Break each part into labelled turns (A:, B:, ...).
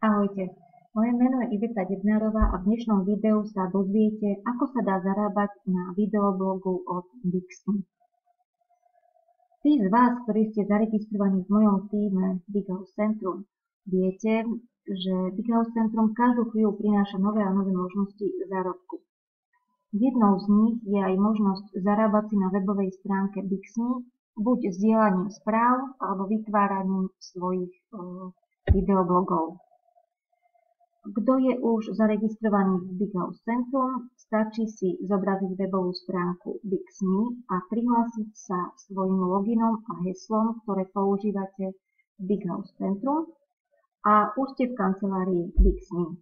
A: Ahojte, moje meno je Iveta Dednárová a v dnešnom videu sa dozviete, ako sa dá zarábať na videoblogu od Bixmy. Tí z vás, ktorí ste zaregistrovaní v mojom týme Big House Centrum, viete, že Big House Centrum každú chvíľu prináša nové a nové možnosti zárobku. Jednou z nich je aj možnosť zarábať si na webovej stránke Bixmy, buď zdieľaním správ alebo vytváraním svojich videoblogov. Kto je už zaregistrovaný v Big House Centrum, stačí si zobraziť webovú stránku Bixmy a prihlásiť sa svojím loginom a heslom, ktoré používate v Big House Centrum a už ste v kancelárii Bixmy.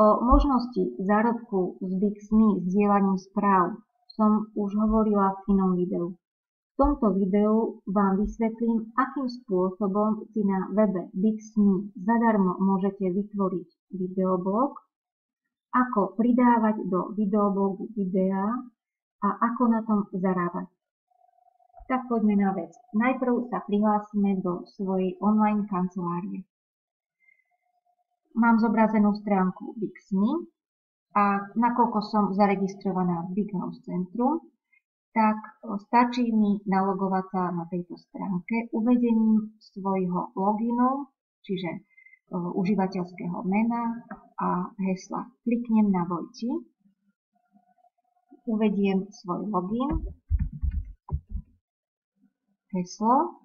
A: O možnosti zárobku z Bixmy zdieľaním správ som už hovorila v inom videu. V tomto videu vám vysvetlím, akým spôsobom si na webe Bixmy zadarmo môžete vytvoriť videoblog, ako pridávať do videoblogu videá a ako na tom zarábať. Tak poďme na vec. Najprv sa prihlásime do svojej online kancelárie. Mám zobrazenú stránku Bixmy a nakoľko som zaregistrovaná v Big House Centrum, tak stačí mi nalogovať sa na tejto stránke uvedením svojho loginu, čiže užívateľského mena a hesla. Kliknem na Vojti, uvediem svoj login, heslo,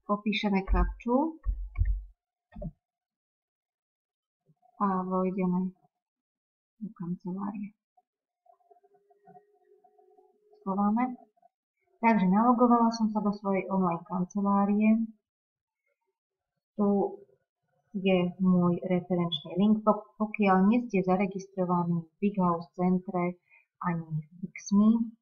A: popíšeme kapču a vojdeme do kancelárie. Schováme. Takže nalogovala som sa do svojej online kancelárie. Tu je môj referenčný link. Pokiaľ nie ste zaregistrovaní v Big House centre ani v Bixmy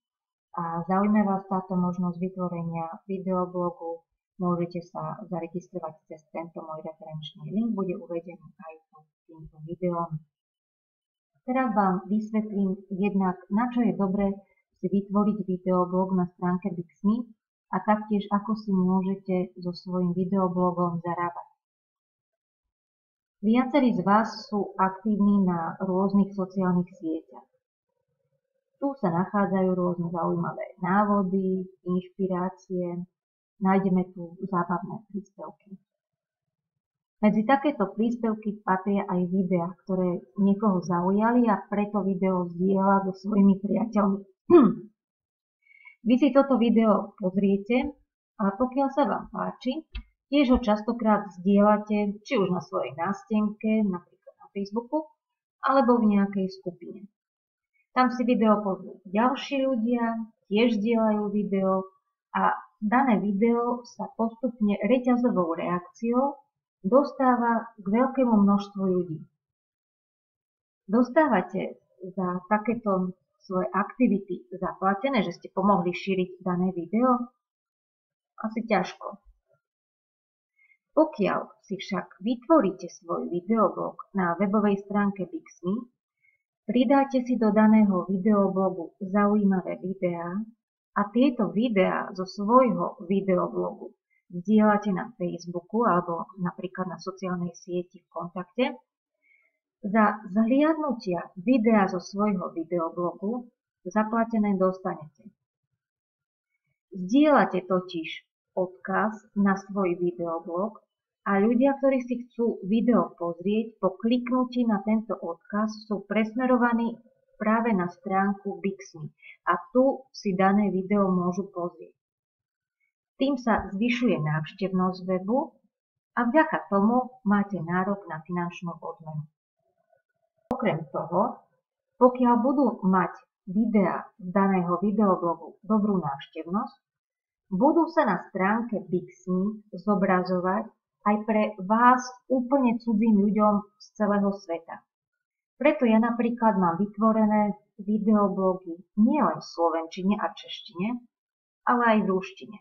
A: a zaujíma vás táto možnosť vytvorenia videoblogu, môžete sa zaregistrovať cez tento môj referenčný link, bude uvedený aj pod týmto videom. Teraz vám vysvetlím jednak, na čo je dobré si vytvoriť videoblog na stránke Bixmy a taktiež ako si môžete so svojím videoblogom zarábať. Viacerí z vás sú aktívni na rôznych sociálnych sieťach. Tu sa nachádzajú rôzne zaujímavé návody, inšpirácie, nájdeme tu zábavné príspevky. Medzi takéto príspevky patria aj videá, ktoré niekoho zaujali a preto video zdieľa so svojimi priateľmi. Vy si toto video pozriete a pokiaľ sa vám páči, tiež ho častokrát zdieľate či už na svojej nástenke, napríklad na Facebooku, alebo v nejakej skupine. Tam si video pozrú ďalší ľudia, tiež zdieľajú video a dané video sa postupne reťazovou reakciou dostáva k veľkému množstvu ľudí. Dostávate za takéto svoje aktivity zaplatené, že ste pomohli šíriť dané video? Asi ťažko. Pokiaľ si však vytvoríte svoj videoblog na webovej stránke Bixmy, pridáte si do daného videoblogu zaujímavé videá a tieto videá zo svojho videoblogu zdieľate na Facebooku alebo napríklad na sociálnej sieti v kontakte, za zhliadnutia videa zo svojho videoblogu zaplatené dostanete. Zdieľate totiž odkaz na svoj videoblog a ľudia, ktorí si chcú video pozrieť, po kliknutí na tento odkaz sú presmerovaní práve na stránku Bixmy a tu si dané video môžu pozrieť. Tým sa zvyšuje návštevnosť webu a vďaka tomu máte nárok na finančnú odmenu. Okrem toho, pokiaľ budú mať videá z daného videoblogu dobrú návštevnosť, budú sa na stránke Bixmy zobrazovať aj pre vás úplne cudzým ľuďom z celého sveta. Preto ja napríklad mám vytvorené videoblogy nielen v slovenčine a češtine, ale aj v ruštine.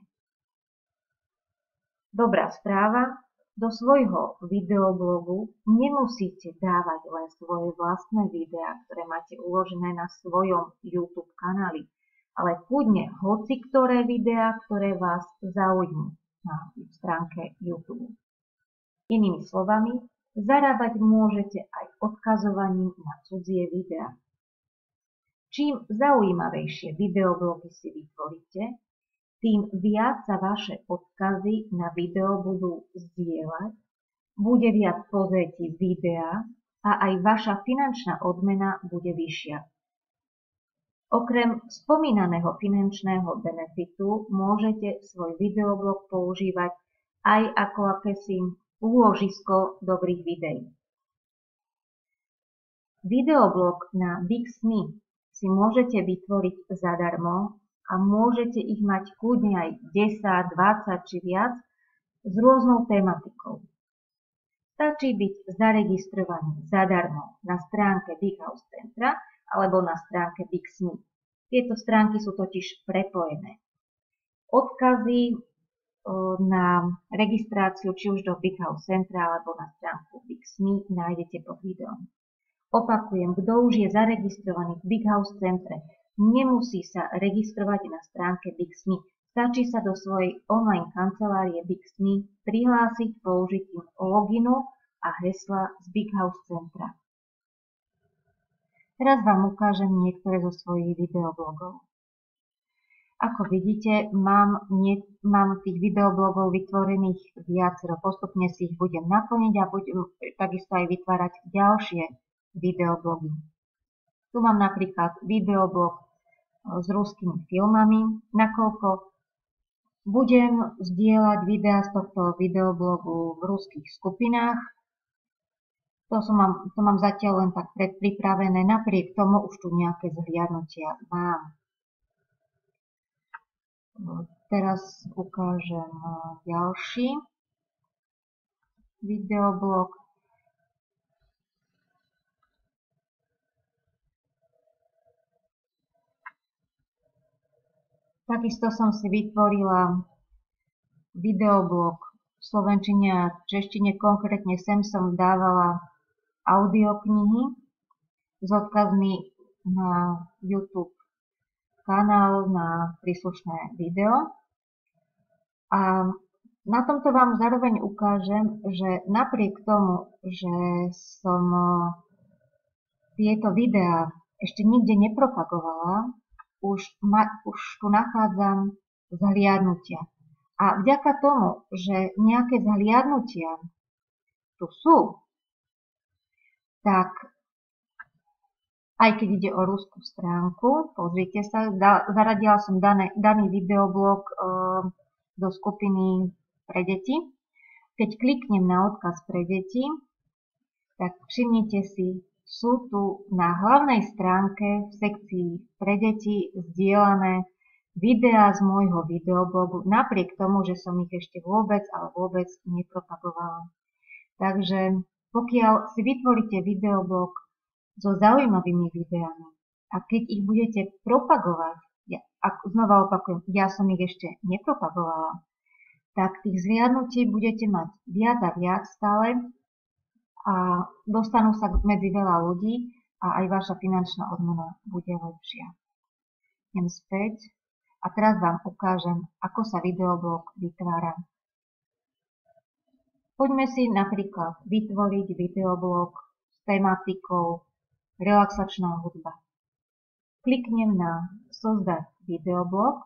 A: Dobrá správa, do svojho videoblogu nemusíte dávať len svoje vlastné videá, ktoré máte uložené na svojom YouTube kanáli, ale kľudne hoci ktoré videá, ktoré vás zaujímu na stránke YouTube. Inými slovami, zarábať môžete aj odkazovaním na cudzie videá. Čím zaujímavejšie videoblogy si vytvoríte, tým viac sa vaše odkazy na video budú zdieľať, bude viac pozretí videa a aj vaša finančná odmena bude vyššia. Okrem spomínaného finančného benefitu môžete svoj videoblog používať aj ako akési úložisko dobrých videí. Videoblog na Bixme si môžete vytvoriť zadarmo a môžete ich mať kľudne aj 10, 20 či viac s rôznou tematikou. Stačí byť zaregistrovaný zadarmo na stránke Big House Centra alebo na stránke Bixme. Tieto stránky sú totiž prepojené. Odkazy na registráciu či už do Big House Centra alebo na stránku Bixme nájdete pod videom. Opakujem, kto už je zaregistrovaný v Big House Centre, nemusí sa registrovať na stránke Bixme. Stačí sa do svojej online kancelárie Bixme prihlásiť použitím loginu a hesla z Big House Centra. Teraz vám ukážem niektoré zo svojich videoblogov. Ako vidíte, mám tých videoblogov vytvorených viacero. Postupne si ich budem naplniť a budem takisto aj vytvárať ďalšie videoblogy. Tu mám napríklad videoblog s ruskými filmami, nakoľko budem zdieľať videá z tohto videoblogu v ruských skupinách. To mám zatiaľ len tak predpripravené, napriek tomu už tu nejaké zhliadnutia mám. Teraz ukážem ďalší videoblog. Takisto som si vytvorila videoblog v slovenčine a češtine, konkrétne sem som dávala audioknihy s odkazmi na YouTube kanál, na príslušné video. A na tomto vám zároveň ukážem, že napriek tomu, že som tieto videá ešte nikde nepropagovala, už tu nachádzam zhliadnutia. A vďaka tomu, že nejaké zhliadnutia tu sú, tak aj keď ide o ruskú stránku, pozrite sa, zaradila som daný videoblog do skupiny pre deti. Keď kliknem na odkaz pre deti, tak všimnite si, sú tu na hlavnej stránke v sekcii pre deti zdieľané videá z môjho videoblogu, napriek tomu, že som ich ešte vôbec nepropagovala. Takže pokiaľ si vytvoríte videoblog so zaujímavými videami a keď ich budete propagovať, znova opakujem, ja som ich ešte nepropagovala, tak tých zhliadnutí budete mať viac a viac stále a dostanú sa medzi veľa ľudí a aj vaša finančná odmena bude lepšia. Idem späť a teraz vám ukážem, ako sa videoblog vytvára. Poďme si napríklad vytvoriť videoblog s tematikou relaxačná hudba. Kliknem na Sozdať videoblog.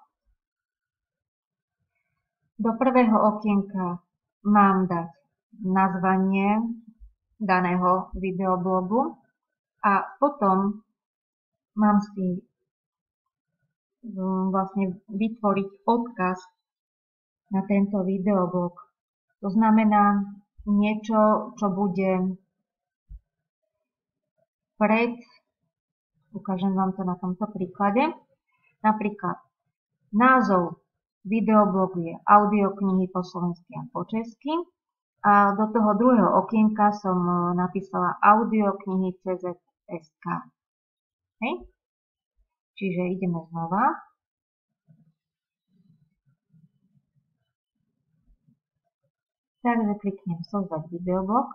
A: Do prvého okienka mám dať nazvanie daného videoblogu a potom mám si vlastne vytvoriť odkaz na tento videoblog. To znamená niečo, čo bude ukážem vám to na tomto príklade. Napríklad názov videoblogu je audioknihy po slovensky a po česky. A do toho druhého okienka som napísala audioknihy CZ.sk. Hej? Čiže ideme znova. Takže kliknem Sozdať videoblog.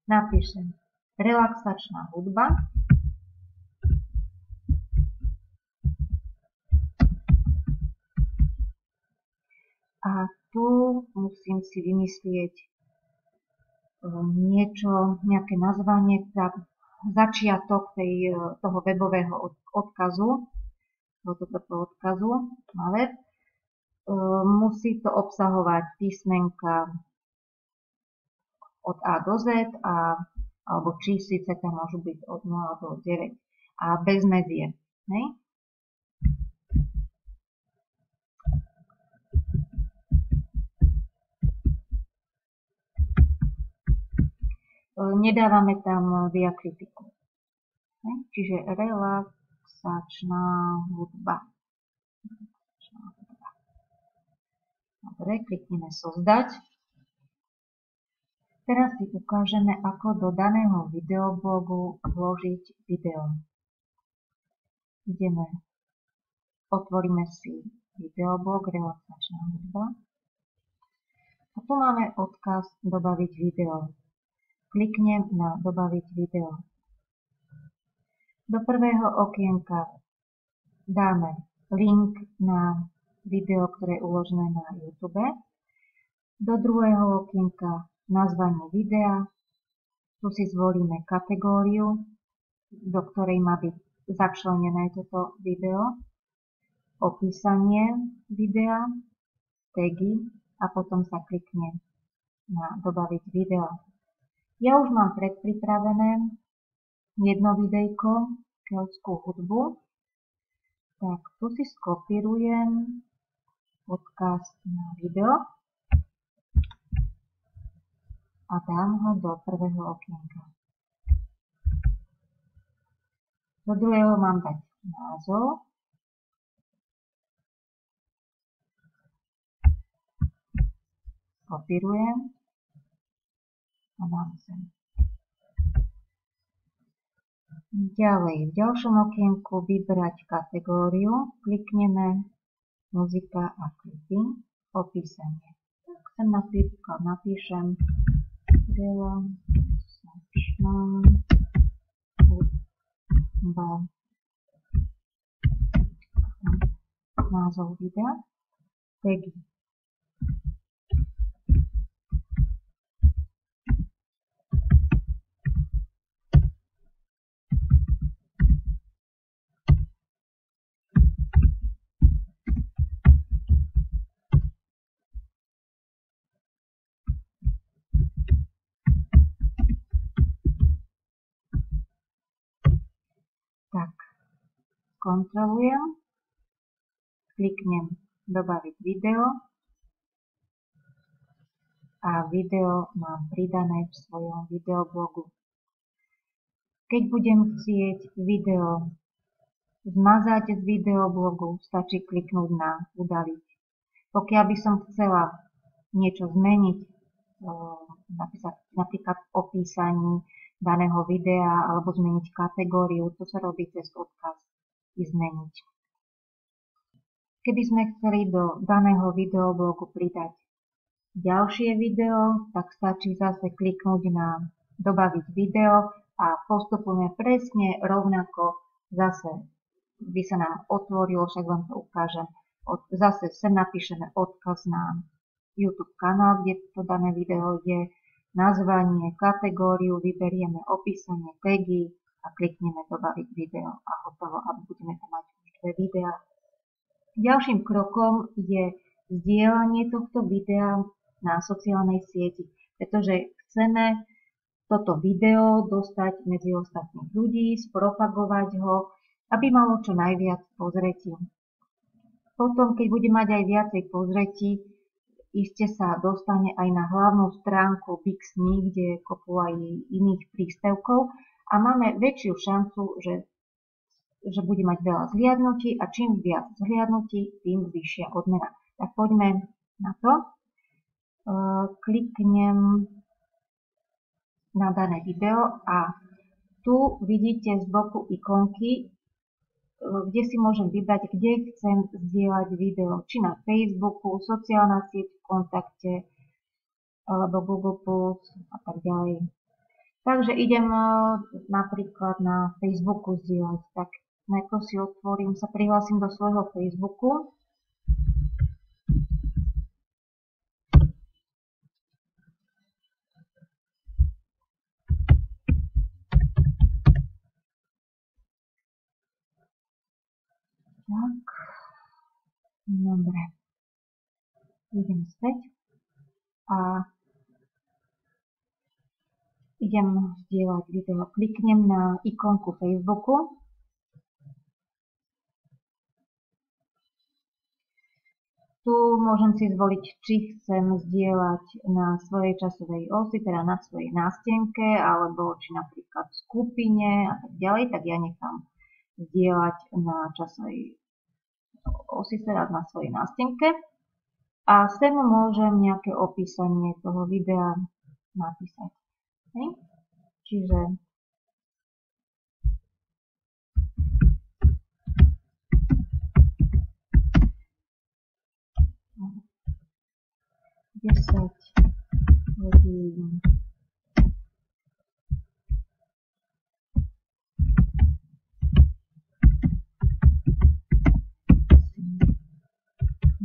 A: Napíšem relaxačná hudba. A tu musím si vymyslieť niečo, nejaké nazvanie, začiatok toho webového odkazu, na web. Musí to obsahovať písmenka od A do Z, alebo číslice tam môžu byť od 0 do 9 a bez medzier. Nedávame tam diakritiku. Čiže relaxačná hudba. Dobre, klikneme sozdať. Teraz si ukážeme, ako do daného videoblogu vložiť video. Otvoríme si videoblog relaxačná hudba. A tu máme odkaz dobaviť video. Kliknem na dobaviť video. Do prvého okienka dáme link na video, ktoré je uložené na YouTube. Do druhého okienka nazvanie videa. Tu si zvolíme kategóriu, do ktorej má byť začlenené toto video. Opísanie videa, tagy a potom sa klikne na dobaviť video. Ja už mám predpripravené jedno videjko, keľtskú hudbu. Tak tu si skopírujem odkaz na video a dám ho do prvého okienka. Do druhého mám dať názov. Kopírujem a dám sem. Ďalej, v ďalšom okienku vybrať kategóriu, klikneme muzika a klipy, opísanie. Tak sem napríklad napíšem relaxačná hudba. Názov videa, tagy. Tak, kontrolujem, kliknem dobaviť video a video mám pridané v svojom videoblogu. Keď budem chcieť video zmazať z videoblogu, stačí kliknúť na udaliť. Pokiaľ by som chcela niečo zmeniť, napríklad v opísaní daného videa alebo zmeniť kategóriu, to sa robí cez odkaz i zmeniť. Keby sme chceli do daného videoblogu pridať ďalšie video, tak stačí zase kliknúť na dobaviť video a postupujeme presne rovnako. Zase by sa nám otvorilo, však vám to ukážem. Zase sem napíšeme odkaz na YouTube kanál, kde to dané video je, nazvanie, kategóriu, vyberieme opísanie, tagy a klikneme dobaviť video a hotovo a budeme tam mať už dve videá. Ďalším krokom je zdieľanie tohto videa na sociálnej sieti, pretože chceme toto video dostať medzi ostatných ľudí, spropagovať ho, aby malo čo najviac pozretí. Potom, keď bude mať aj viacej pozretí, iste sa dostane aj na hlavnú stránku Bixny, kde je kopu aj iných príspevkov a máme väčšiu šancu, že bude mať veľa zhliadnutí a čím viac zhliadnutí, tým vyššia odmena. Tak poďme na to. Kliknem na dané video a tu vidíte z boku ikonky, kde si môžem vybrať, kde chcem zdieľať video, či na Facebooku, sociálna sieť v kontakte, alebo Google Plus a tak ďalej. Takže idem napríklad na Facebooku zdieľať. Tak najprv si otvorím, sa prihlásim do svojho Facebooku. Tak. Dobre. Idem späť a idem zdieľať video. Kliknem na ikonku Facebooku. Tu môžem si zvoliť, či chcem zdieľať na svojej časovej osi, teda na svojej nástenke, alebo či napríklad v skupine a tak ďalej, tak ja nechám zdieľať na časovej osi, teda na svojej nástenke. A sem môžem nejaké opísanie toho videa napísať. Okay? Čiže desať hodín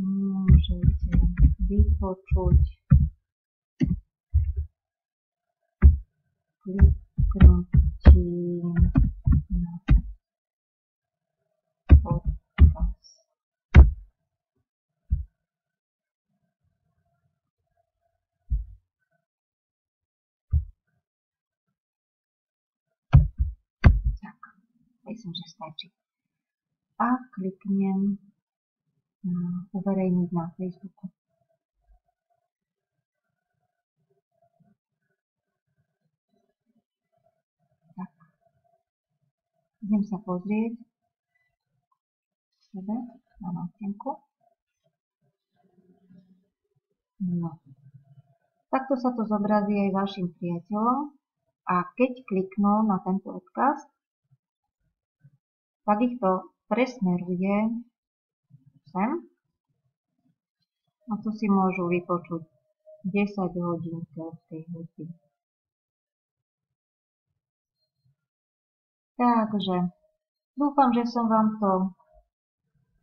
A: môžete vypočuť kliknutím na podcast. Tak, myslím, že stačí. A kliknem na uverejniť na Facebooku. Tak. Idem sa pozrieť sebe na nástenku. No. Takto sa to zobrazí aj vašim priateľom a keď kliknú na tento odkaz, tak ich to presmeruje sem a tu si môžu vypočuť 10 hodín tej hudby. Takže dúfam, že som vám to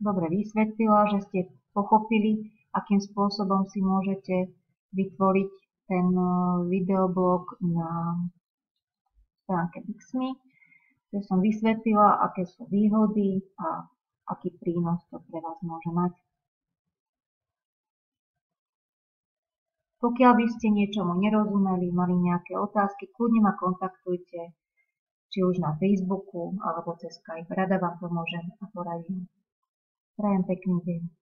A: dobre vysvetlila, že ste pochopili, akým spôsobom si môžete vytvoriť ten videoblog na stránke Bixme, že som vysvetlila, aké sú výhody a aký prínos to pre vás môže mať. Pokiaľ by ste niečomu nerozumeli, mali nejaké otázky, kľudne ma kontaktujte, či už na Facebooku alebo cez Skype. Rada vám pomôžem a poradím. Prajem pekný deň.